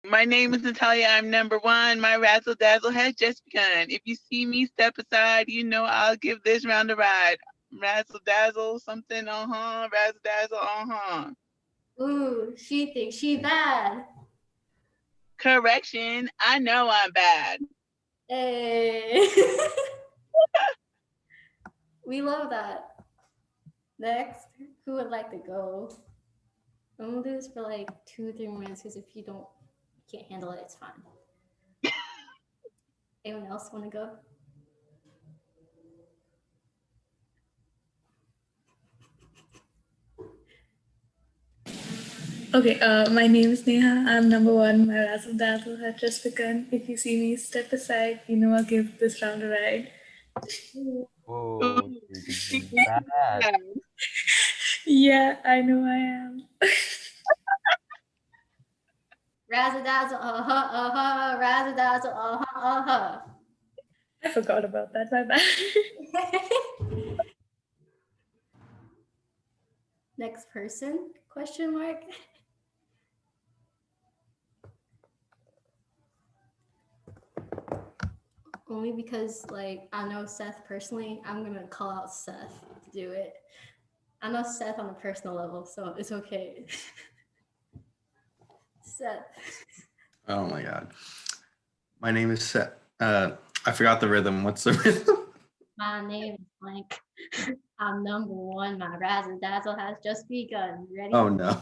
My name is Natalia. I'm number one. My razzle dazzle has just begun. If you see me step aside, you know I'll give this round a ride. Razzle dazzle, something, razzle dazzle, Ooh, she thinks she bad. Correction, I know I'm bad. Hey. We love that. Next, who would like to go? I'm gonna do this for like 2 or 3 minutes because if you don't can't handle it, it's fine. Anyone else want to go? Okay, my name is Neha. I'm number one. My razzle dazzle has just begun. If you see me step aside, you know I'll give this round a ride. Oh, Ooh, you're she doing thinks she's bad. bad. Yeah, I know I am. Razzle dazzle, razzle dazzle, I forgot about that. My bad. Next person? Question mark. Only because like I know Seth personally, I'm gonna call out Seth to do it. I know Seth on a personal level, so it's okay. Seth. Oh my god. My name is Seth. I forgot the rhythm. What's the rhythm? My name is blank. I'm number one. My razzle dazzle has just begun. Ready? Oh no.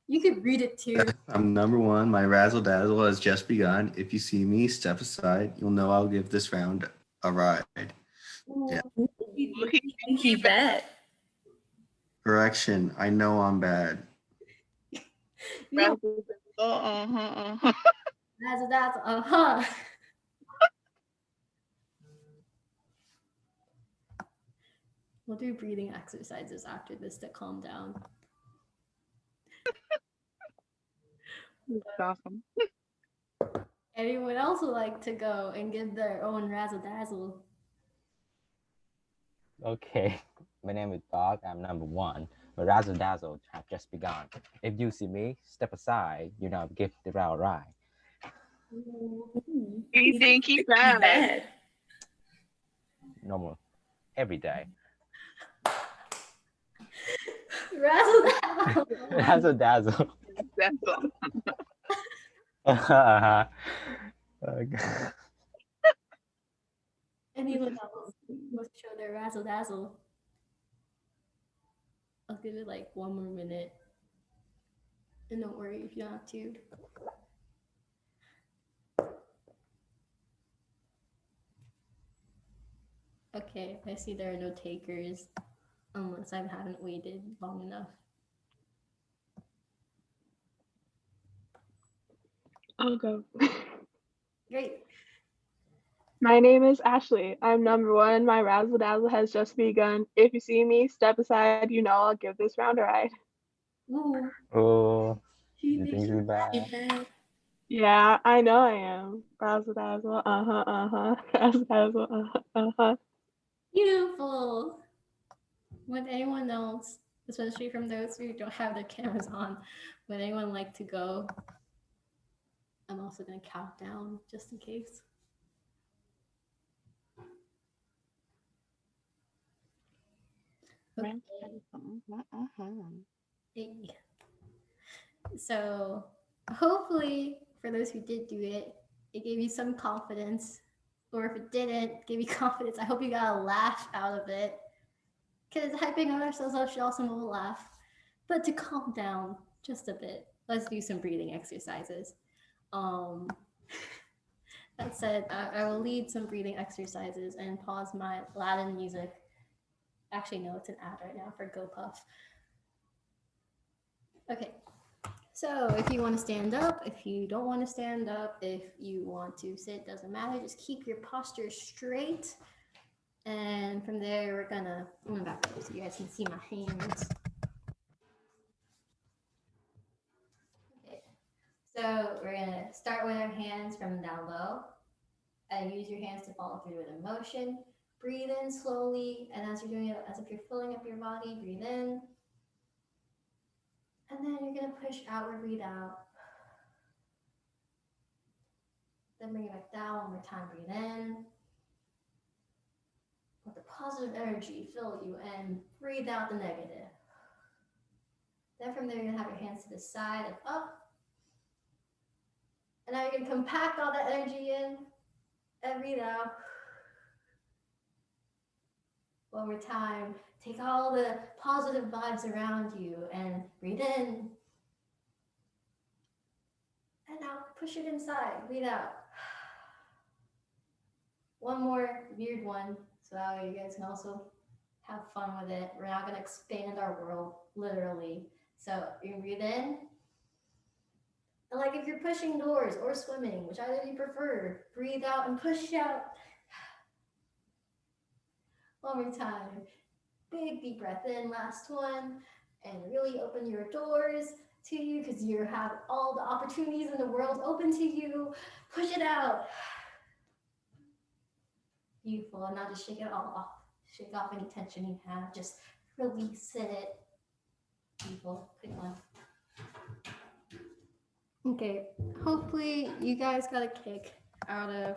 You could read it too. I'm number one. My razzle dazzle has just begun. If you see me, step aside. You'll know I'll give this round a ride. Yeah. Look, he I think he bad. Correction. I know I'm bad. You know, razzle dazzle, razzle dazzle. We'll do breathing exercises after this to calm down. That's awesome. Anyone else would like to go and give their own razzle dazzle? Okay, my name is Dog. I'm number one. My razzle dazzle have just begun. If you see me, step aside. You know, give the round ride. He think he bad. Normal, every day. Razzle dazzle. Razzle dazzle. That's all. Okay. Anyone else wants to show their razzle dazzle? I'll give it like 1 more minute. And don't worry if you don't have to. Okay, I see there are no takers unless I haven't waited long enough. I'll go. Great. My name is Ashley. I'm number one. My razzle dazzle has just begun. If you see me, step aside. You know I'll give this round a ride. Ooh, Oh, she you thinks think you're she's bad? bad. Yeah, I know I am. Razzle dazzle. Razzle dazzle. beautiful. Would anyone else, especially from those who don't have their cameras on, would anyone like to go? I'm also going to count down just in case. Okay. Hey. So hopefully for those who did do it, it gave you some confidence. Or if it didn't give you confidence, I hope you got a laugh out of it. Because hyping on ourselves up should also make a laugh. But to calm down just a bit, let's do some breathing exercises. That said, I will lead some breathing exercises and pause my Latin music. Actually, no, it's an ad right now for GoPuff. Okay, so if you want to stand up, if you don't want to stand up, if you want to sit, doesn't matter. Just keep your posture straight. And from there, I'm gonna back up so you guys can see my hands. Okay, so we're gonna start with our hands from down low. And use your hands to follow through with a motion. Breathe in slowly, and as you're doing it, as if you're filling up your body, breathe in. And then you're gonna push outward, breathe out. Then bring it back down one more time. Breathe in. Let the positive energy fill you and breathe out the negative. Then from there, you're gonna have your hands to the side and up. And now you're gonna compact all that energy in and breathe out. One more time. Take all the positive vibes around you and breathe in. And now push it inside. Breathe out. One more weird one, so that way you guys can also have fun with it. We're now gonna expand our world, literally. So you can breathe in. And like if you're pushing doors or swimming, which either you prefer, breathe out and push out. One more time. Big deep breath in, last one. And really open your doors to you because you have all the opportunities in the world open to you. Push it out. Beautiful. And now just shake it all off. Shake off any tension you have. Just release it. Beautiful. Quick one. Okay. Hopefully you guys got a kick out of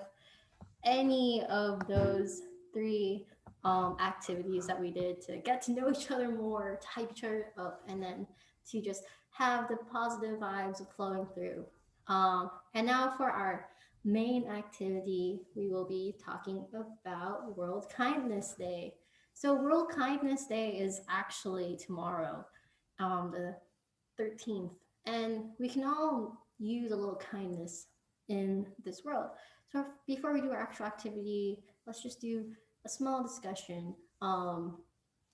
any of those three activities that we did to get to know each other more, to hype each other up, and then to just have the positive vibes flowing through. And now for our main activity, we will be talking about World Kindness Day. So World Kindness Day is actually tomorrow, the 13th, and we can all use a little kindness in this world. So before we do our actual activity, let's just do a small discussion.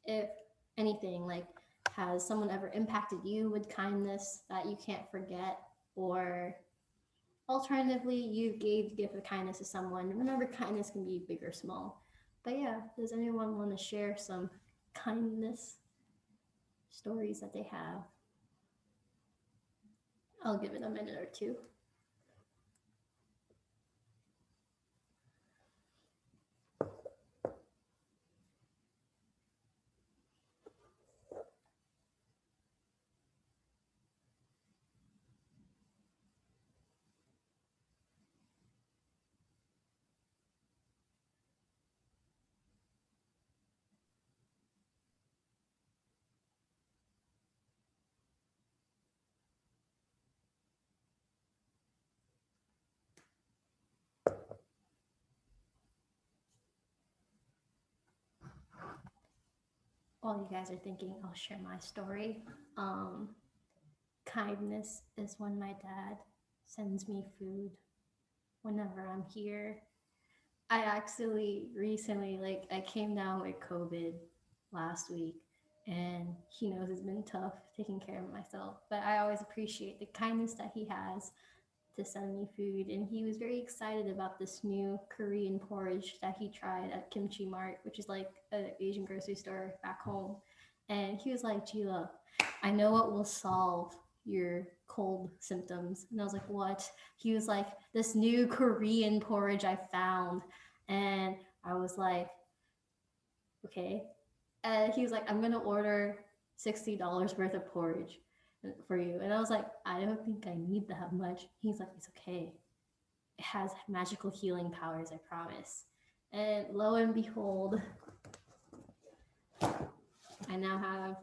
If anything, like, has someone ever impacted you with kindness that you can't forget? Or alternatively, you gave the gift of kindness to someone. Remember, kindness can be big or small. But yeah, does anyone want to share some kindness stories that they have? I'll give it a minute or two. While you guys are thinking, I'll share my story. Kindness is when my dad sends me food whenever I'm here. I actually recently, like, I came down with COVID last week, and he knows it's been tough taking care of myself, but I always appreciate the kindness that he has to send me food. And he was very excited about this new Korean porridge that he tried at Kimchi Mart, which is like an Asian grocery store back home. And he was like, Gila, I know what will solve your cold symptoms. And I was like, what? He was like, this new Korean porridge I found. And I was like, okay. And he was like, I'm gonna order $60 worth of porridge for you. And I was like, I don't think I need that much. He's like, it's okay. It has magical healing powers, I promise. And lo and behold, I now have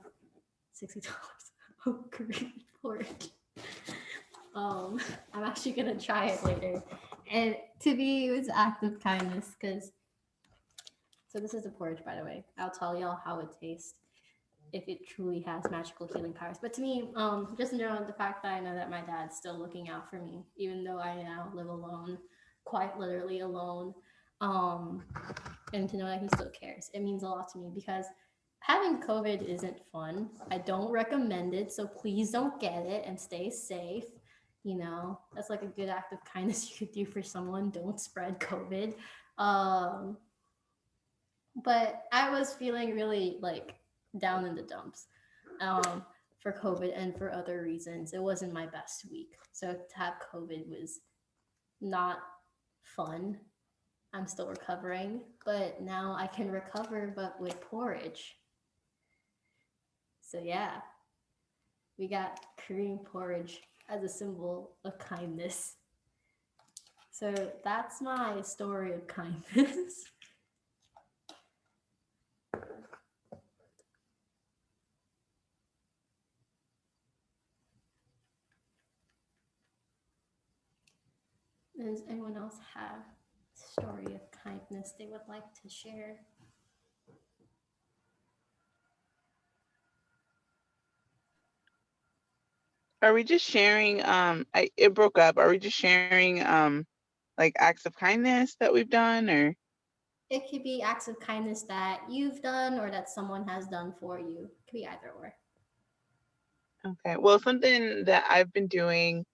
$60 of Korean porridge. I'm actually gonna try it later. And to me, it was an act of kindness because, so this is the porridge, by the way. I'll tell y'all how it tastes, if it truly has magical healing powers. But to me, just in general, the fact that I know that my dad's still looking out for me, even though I now live alone, quite literally alone, and to know that he still cares, it means a lot to me, because having COVID isn't fun. I don't recommend it, so please don't get it and stay safe. You know, that's like a good act of kindness you could do for someone. Don't spread COVID. But I was feeling really like down in the dumps for COVID and for other reasons. It wasn't my best week. So to have COVID was not fun. I'm still recovering, but now I can recover, but with porridge. So yeah, we got Korean porridge as a symbol of kindness. So that's my story of kindness. Does anyone else have a story of kindness they would like to share? Are we just sharing? It broke up. Are we just sharing like acts of kindness that we've done, or? It could be acts of kindness that you've done or that someone has done for you. It could be either or. Okay. Well, something that I've been doing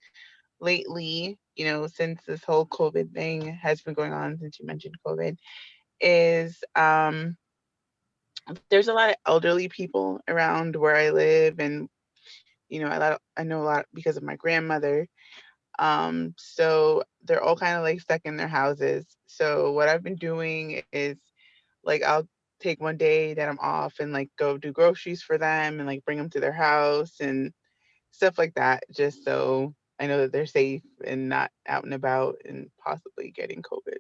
lately, since this whole COVID thing has been going on, since you mentioned COVID, is there's a lot of elderly people around where I live, and I know a lot because of my grandmother. So they're all kind of like stuck in their houses. So what I've been doing is like I'll take one day that I'm off and like go do groceries for them and like bring them to their house and stuff like that, just so I know that they're safe and not out and about and possibly getting COVID.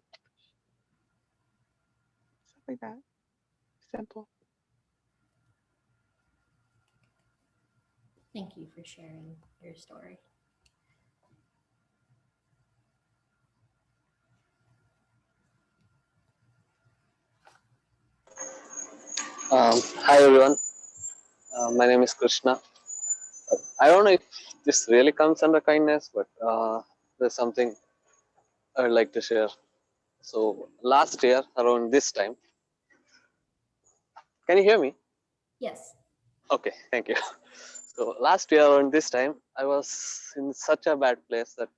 Stuff like that. Simple. Thank you for sharing your story. Hi everyone, my name is Krishna. I don't know if this really comes under kindness, but there's something I'd like to share. So last year around this time, can you hear me? Yes. Okay, thank you. So last year around this time, I was in such a bad place that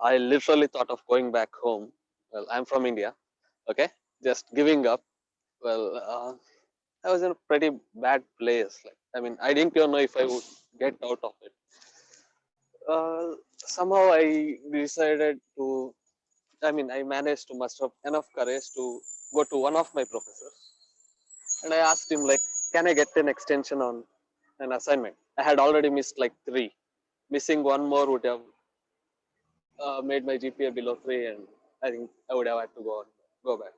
I literally thought of going back home. Well, I'm from India, okay, just giving up. Well, I was in a pretty bad place. Like, I mean, I didn't even know if I would get out of it. Somehow I decided to, I mean, I managed to muster up enough courage to go to one of my professors and I asked him, like, can I get an extension on an assignment? I had already missed like three. Missing one more would have made my GPA below three, and I think I would have had to go back.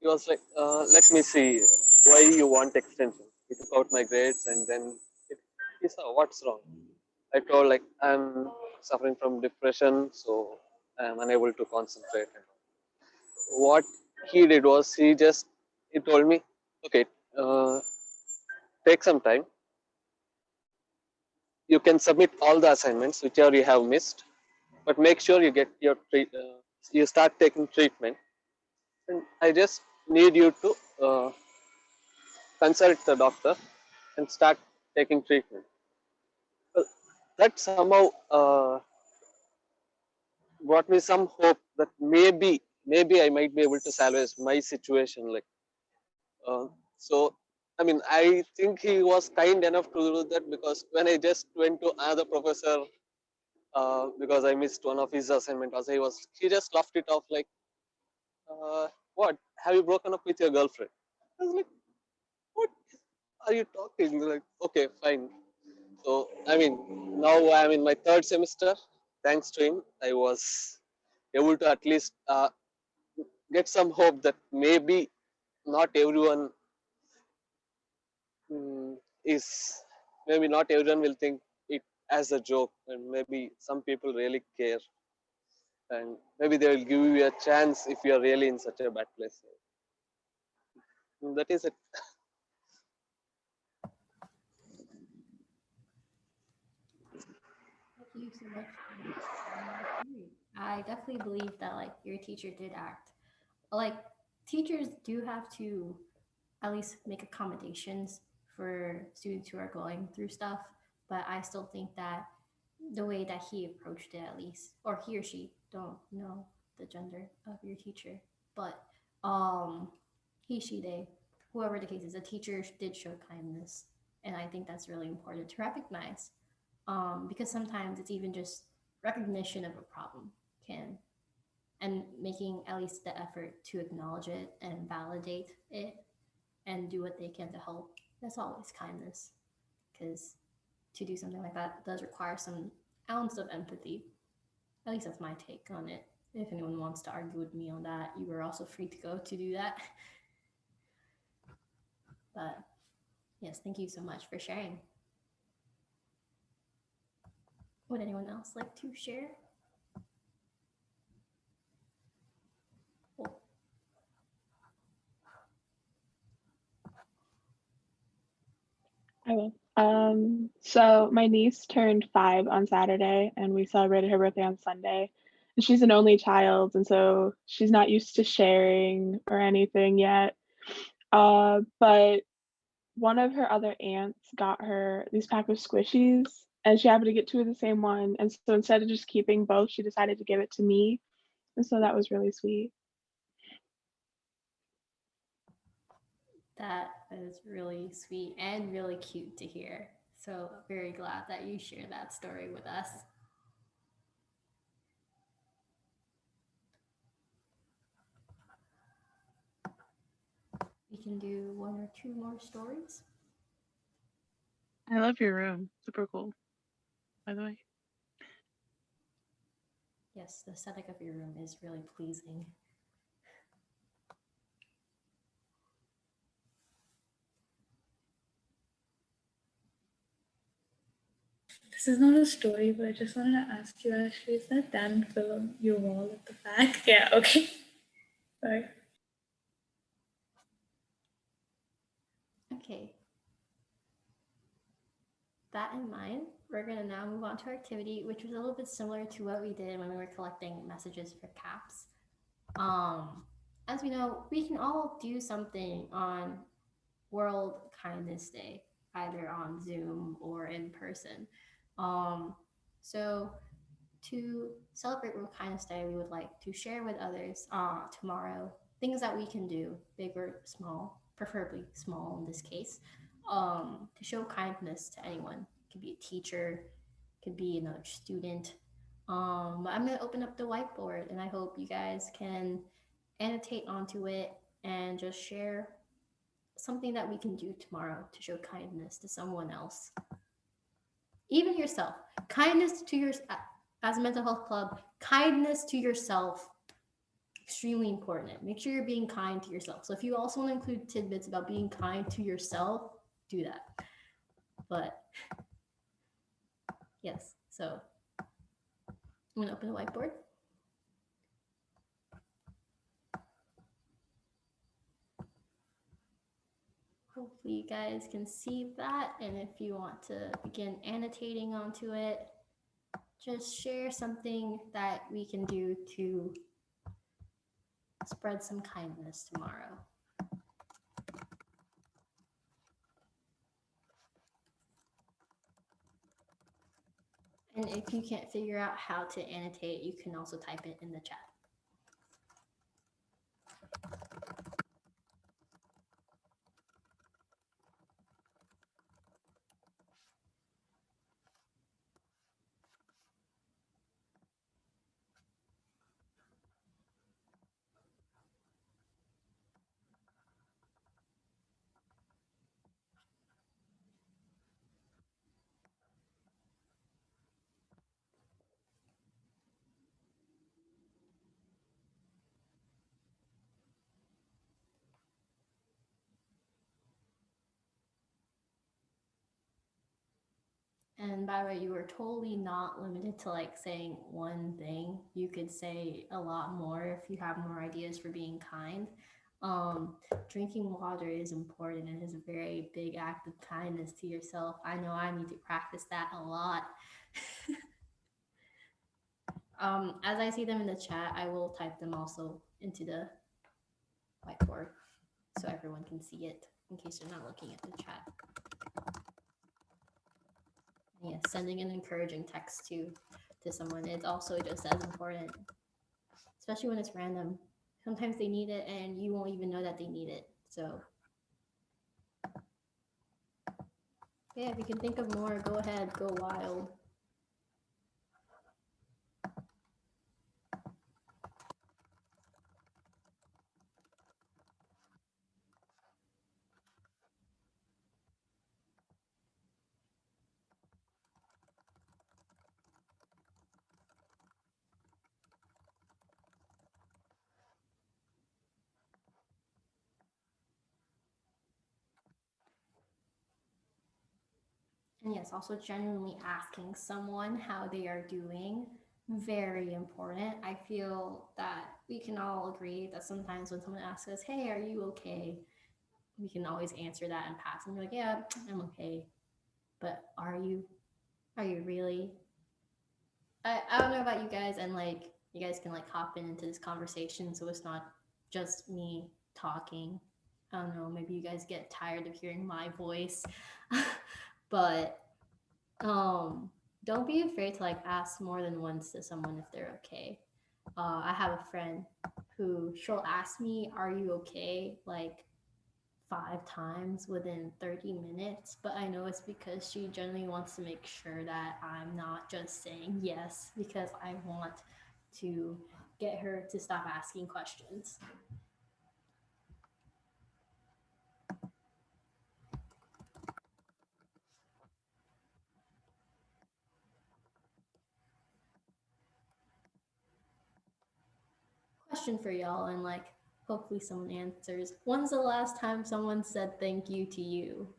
He was like, let me see why you want extension. He took out my grades and then he saw what's wrong. I told like I'm suffering from depression, so I'm unable to concentrate. What he did was he told me, okay, uh, take some time. You can submit all the assignments whichever you have missed, but make sure you get you start taking treatment. And I just need you to consult the doctor and start taking treatment. Well, that somehow brought me some hope that maybe I might be able to salvage my situation. Like, so I mean, I think he was kind enough to do that, because when I just went to another professor because I missed one of his assignment, as he just laughed it off like, what, have you broken up with your girlfriend? I was like, what are you talking? Like, okay, fine. So I mean, now I'm in my third semester. Thanks to him, I was able to at least get some hope that maybe not everyone mm, is maybe not everyone will think it as a joke, and maybe some people really care, and maybe they will give you a chance if you are really in such a bad place. That is it. Thank you so much for sharing your story. I definitely believe that like your teacher did act. Like teachers do have to at least make accommodations for students who are going through stuff, but I still think that the way that he approached it, at least, or he or she, don't know the gender of your teacher, but um he, she, they, whoever the case is, a teacher did show kindness, and I think that's really important to recognize, because sometimes it's even just recognition of a problem can, and making at least the effort to acknowledge it and validate it and do what they can to help. That's always kindness, because to do something like that does require some ounce of empathy. At least that's my take on it. If anyone wants to argue with me on that, you are also free to go to do that. But yes, thank you so much for sharing. Would anyone else like to share? Cool. I will. So my niece turned 5 on Saturday, and we celebrated her birthday on Sunday. And she's an only child, and so she's not used to sharing or anything yet. But one of her other aunts got her these pack of squishies, and she happened to get 2 of the same one. And so instead of just keeping both, she decided to give it to me. And so that was really sweet. That is really sweet and really cute to hear. So very glad that you shared that story with us. We can do 1 or 2 more stories. I love your room. Super cool, by the way. Yes, the aesthetic of your room is really pleasing. This is not a story, but I just wanted to ask you, Ashley, is that Dan Phil on your wall at the back? Yeah, okay. Sorry. Okay. That in mind, we're going to now move on to our activity, which was a little bit similar to what we did when we were collecting messages for CAPS. As we know, we can all do something on World Kindness Day, either on Zoom or in person. So to celebrate World Kindness Day, we would like to share with others tomorrow things that we can do, big or small, preferably small in this case, to show kindness to anyone. It could be a teacher, could be another student. But I'm going to open up the whiteboard, and I hope you guys can annotate onto it and just share something that we can do tomorrow to show kindness to someone else. Even yourself. Kindness to your, as a mental health club, kindness to yourself, extremely important. Make sure you're being kind to yourself. So if you also want to include tidbits about being kind to yourself, do that. But yes, so I'm gonna open the whiteboard. Hopefully you guys can see that, and if you want to begin annotating onto it, just share something that we can do to spread some kindness tomorrow. And if you can't figure out how to annotate, you can also type it in the chat. And by the way, you are totally not limited to like saying one thing. You could say a lot more if you have more ideas for being kind. Drinking water is important and is a very big act of kindness to yourself. I know I need to practice that a lot. As I see them in the chat, I will type them also into the whiteboard so everyone can see it in case they're not looking at the chat. Yeah, sending an encouraging text to someone is also just as important, especially when it's random. Sometimes they need it and you won't even know that they need it. So yeah, if you can think of more, go ahead, go wild. And yes, also genuinely asking someone how they are doing, very important. I feel that we can all agree that sometimes when someone asks us, "Hey, are you okay?" we can always answer that and pass and be like, "Yeah, I'm okay." But are you? Are you really? I don't know about you guys, and like you guys can like hop into this conversation so it's not just me talking. I don't know, maybe you guys get tired of hearing my voice. But don't be afraid to like ask more than once to someone if they're okay. I have a friend who she'll ask me, "Are you okay?" like 5 times within 30 minutes, but I know it's because she generally wants to make sure that I'm not just saying yes because I want to get her to stop asking questions. Question for y'all, and like hopefully someone answers. When's the last time someone said thank you to you?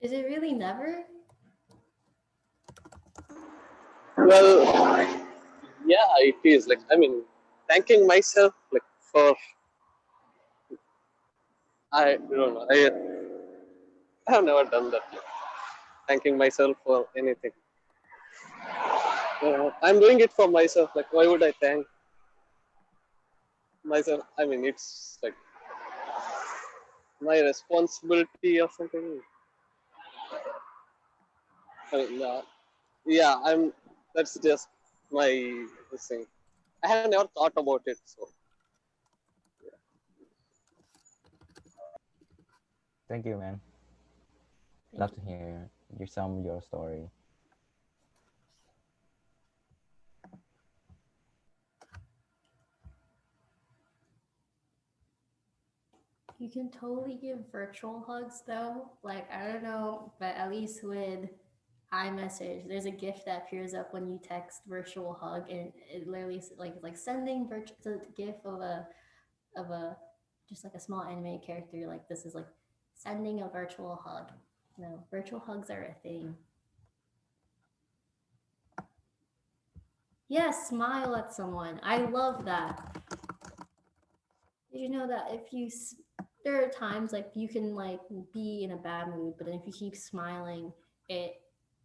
Is it really never? Well, yeah, it is. Like, I mean, thanking myself, like, for, I don't know, I have never done that. Like, thanking myself for anything. I'm doing it for myself. Like, why would I thank myself? I mean, it's like my responsibility or something. I mean, yeah, that's just my thing. I have never thought about it. So, Thank you, man. Thank Love you. to hear your story. You can totally give virtual hugs though. Like I don't know, but at least with iMessage, there's a GIF that appears up when you text virtual hug, and it literally like sending virtual. It's a GIF of a just like a small anime character. Like this is like sending a virtual hug. No, virtual hugs are a thing. Yes, smile at someone. I love that. Did you know that if you there are times like you can like be in a bad mood, but then if you keep smiling, it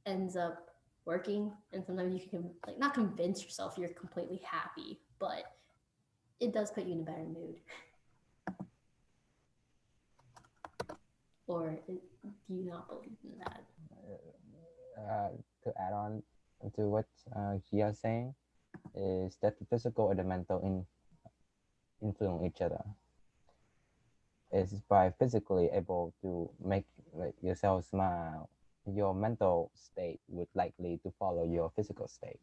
ends up working. And sometimes you can like not convince yourself you're completely happy, but it does put you in a better mood. Or do you not believe in that? To add on to what Gia is saying, is that the physical and the mental influence each other. Is by physically able to make like, yourself smile, your mental state would likely to follow your physical state.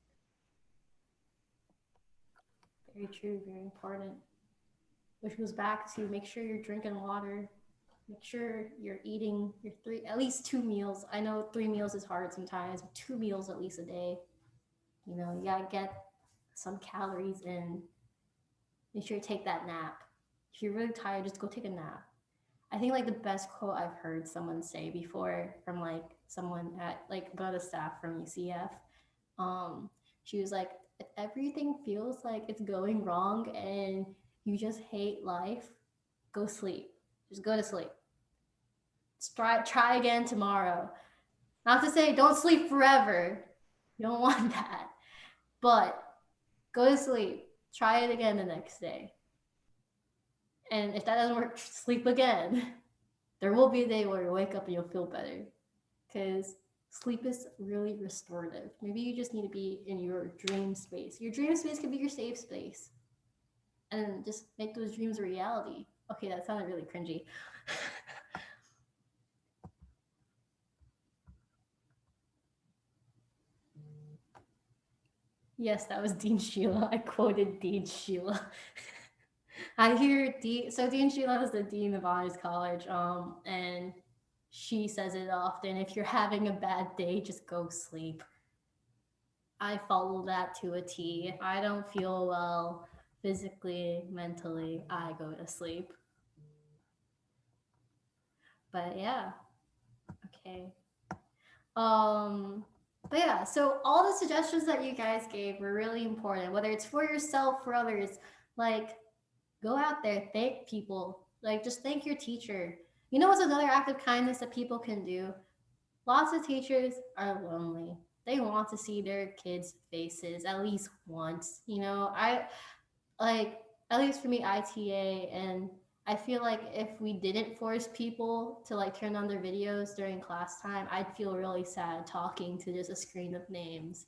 Very true, very important. Which goes back to make sure you're drinking water, make sure you're eating your at least 2 meals. I know 3 meals is hard sometimes, but 2 meals at least a day. You know, you gotta get some calories in. Make sure you take that nap. If you're really tired, just go take a nap. I think like the best quote I've heard someone say before from like someone at like one of the staff from UCF, um, she was like, if everything feels like it's going wrong and you just hate life, go sleep. Just go to sleep. Try again tomorrow. Not to say don't sleep forever. You don't want that. But go to sleep. Try it again the next day. And if that doesn't work, sleep again. There will be a day where you wake up and you'll feel better. Because sleep is really restorative. Maybe you just need to be in your dream space. Your dream space could be your safe space. And just make those dreams a reality. Okay, that sounded really cringy. Yes, that was Dean Sheila. I quoted Dean Sheila. I hear Dean Sheila is the dean of Honors College, and she says it often. If you're having a bad day, just go sleep. I follow that to a T. If I don't feel well physically, mentally, I go to sleep. But yeah, okay. Um, but yeah, so all the suggestions that you guys gave were really important, whether it's for yourself, for others. Like, go out there, thank people. Like, just thank your teacher. You know what's another act of kindness that people can do? Lots of teachers are lonely. They want to see their kids' faces at least once. I like, at least for me, ITA, and I feel like if we didn't force people to like turn on their videos during class time, I'd feel really sad talking to just a screen of names.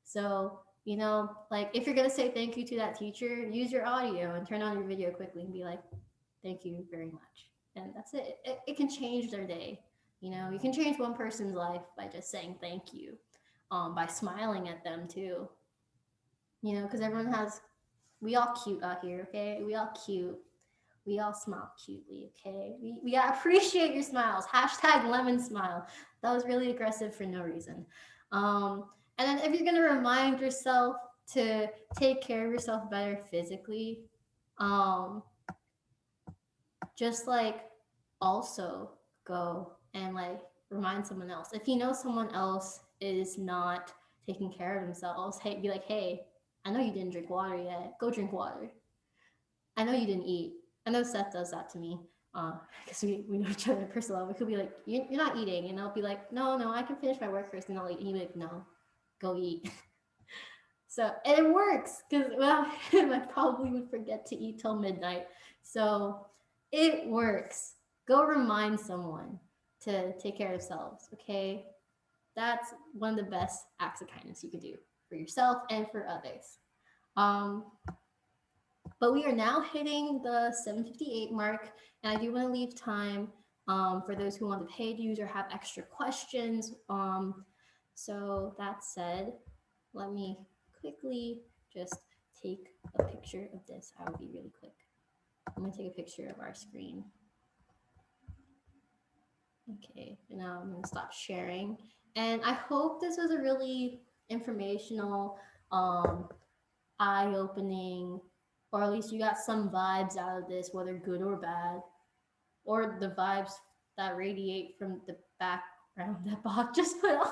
So, like, if you're gonna say thank you to that teacher, use your audio and turn on your video quickly and be like, thank you very much. And that's it. It can change their day. You can change one person's life by just saying thank you, by smiling at them too. Because everyone has, we all cute out here, okay? We all cute. We all smile cutely, okay? We gotta appreciate your smiles. Hashtag lemon smile. That was really aggressive for no reason. And then if you're gonna remind yourself to take care of yourself better physically, um, just like also go and like remind someone else. If you know someone else is not taking care of themselves, hey, be like, hey, I know you didn't drink water yet. Go drink water. I know you didn't eat. I know Seth does that to me because we know each other in personal level. We could be like, you're not eating. And I'll be like, no, I can finish my work first and I'll eat. And he'll be like, no, go eat. So, and it works because without him, I probably would forget to eat till midnight. So it works. Go remind someone to take care of themselves, okay? That's one of the best acts of kindness you can do for yourself and for others. Um, but we are now hitting the 7:58 mark, and I do want to leave time for those who want to pay dues or have extra questions. So that said, let me quickly just take a picture of this. I will be really quick. I'm gonna take a picture of our screen. Okay, and now I'm gonna stop sharing. And I hope this was a really informational, eye-opening, or at least you got some vibes out of this, whether good or bad, or the vibes that radiate from the background that Bach just put on.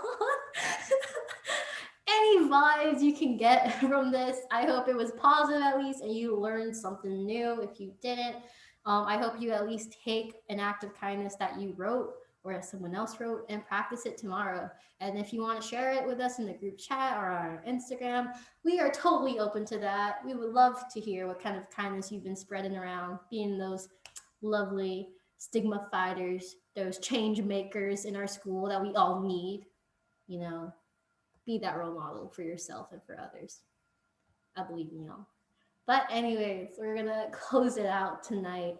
Any vibes you can get from this, I hope it was positive at least, and you learned something new. If you didn't, I hope you at least take an act of kindness that you wrote or that someone else wrote and practice it tomorrow. And if you want to share it with us in the group chat or on our Instagram, we are totally open to that. We would love to hear what kind of kindness you've been spreading around, being those lovely stigma fighters, those change makers in our school that we all need. Be that role model for yourself and for others. I believe in y'all. But anyways, we're gonna close it out tonight.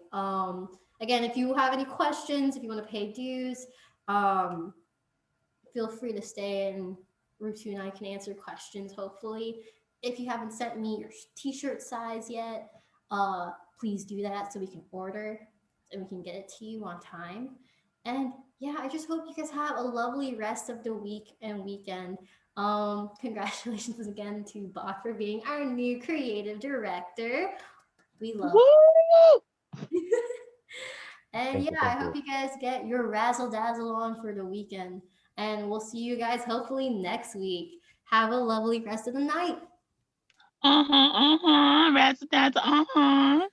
Again, if you have any questions, if you want to pay dues, feel free to stay and Rutu and I can answer questions, hopefully. If you haven't sent me your t-shirt size yet, please do that so we can order and we can get it to you on time. And yeah, I just hope you guys have a lovely rest of the week and weekend. Congratulations again to Bach for being our new creative director. We love and Thank you, I thank hope you. you guys get your razzle dazzle on for the weekend. And we'll see you guys hopefully next week. Have a lovely rest of the night. Razzle dazzle,